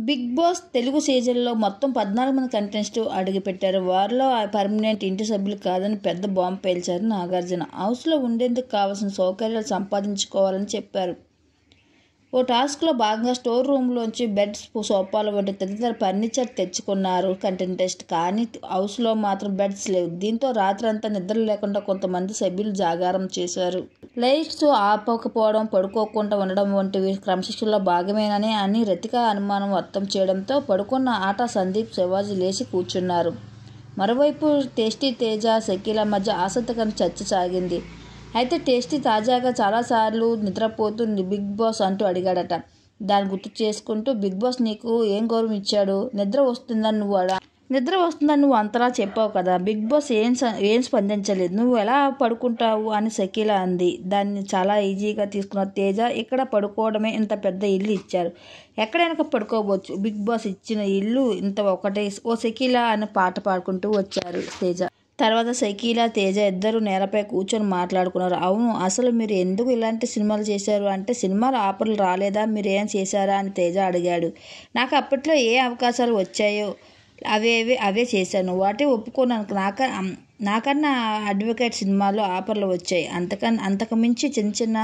Big boss Telugu సీజన్లో మొత్తం 14 మంది కంటెస్టెంట్లు అడుగుపెట్టారు. వారిలో పర్మనెంట్ ఇంటి సభ్యులు కాదని పెద్ద బాంబు పేల్చారు నాగార్జున. హౌస్లో ఉండేందుకు కావాల్సిన సౌకర్యాలు సంపాదించుకోవాలని చెప్పారు. ఓ టాస్క్లో భాగంగా స్టోర్ రూమ్లోంచి బెడ్స్, సోఫాలు వంటి తదితర ఫర్నిచర్ తెచ్చుకున్నారు కంటెస్టెంట్. కానీ హౌస్లో మాత్రం బెడ్స్ లేవు. దీంతో రాత్రంతా నిద్ర లేకుండా కొంతమంది సభ్యులు జాగారం చేశారు. లైట్స్ ఆపకపోవడం, పడుకోకుండా ఉండడం వంటివి క్రమశిక్షణలో భాగమేనని అని రతిక అనుమానం వ్యక్తం చేయడంతో పడుకున్న ఆట సందీప్, శివాజీ లేచి కూర్చున్నారు. మరోవైపు టేస్టీ, తేజ, షకీల మధ్య ఆసక్తికర చర్చ సాగింది. అయితే టేస్టీ తాజాగా చాలాసార్లు నిద్రపోతూ బిగ్ బాస్ అంటూ అడిగాడట. దాన్ని గుర్తు చేసుకుంటూ, బిగ్ బాస్ నీకు ఏం గౌరవం ఇచ్చాడు? నిద్ర వస్తుందని నువ్వు అంతలా చెప్పావు కదా. బిగ్ బాస్ ఏం స్పందించలేదు. నువ్వు ఎలా పడుకుంటావు అని షకీల అంది. దాన్ని చాలా ఈజీగా తీసుకున్న తేజ, ఇక్కడ పడుకోవడమే, ఇంత పెద్ద ఇల్లు ఇచ్చారు, ఎక్కడైనా పడుకోవచ్చు, బిగ్ బాస్ ఇచ్చిన ఇల్లు ఇంత ఒకటే ఓ షకీల అని పాట పాడుకుంటూ వచ్చారు తేజ. తర్వాత షకీల, తేజ ఇద్దరు నేలపై కూర్చొని మాట్లాడుకున్నారు. అవును, అసలు మీరు ఎందుకు ఇలాంటి సినిమాలు చేశారు అంటే, సినిమాలు ఆఫర్లు రాలేదా, మీరు ఏం చేశారా అని తేజ అడిగాడు. నాకు అప్పట్లో ఏ అవకాశాలు వచ్చాయో అవే చేశాను, వాటి ఒప్పుకున్నాను. నాకన్నా అడ్వకేట్ సినిమాలో ఆఫర్లు వచ్చాయి. అంతకుమించి చిన్న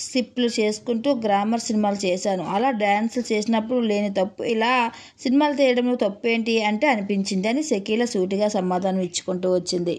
స్కిప్లు చేసుకుంటూ గ్రామర్ సినిమాలు చేశాను. అలా డ్యాన్సులు చేసినప్పుడు లేని తప్పు ఇలా సినిమాలు తీయడంలో తప్పేంటి అంటే అనిపించింది అని షకీల సూటిగా సమాధానం ఇచ్చుకుంటూ వచ్చింది.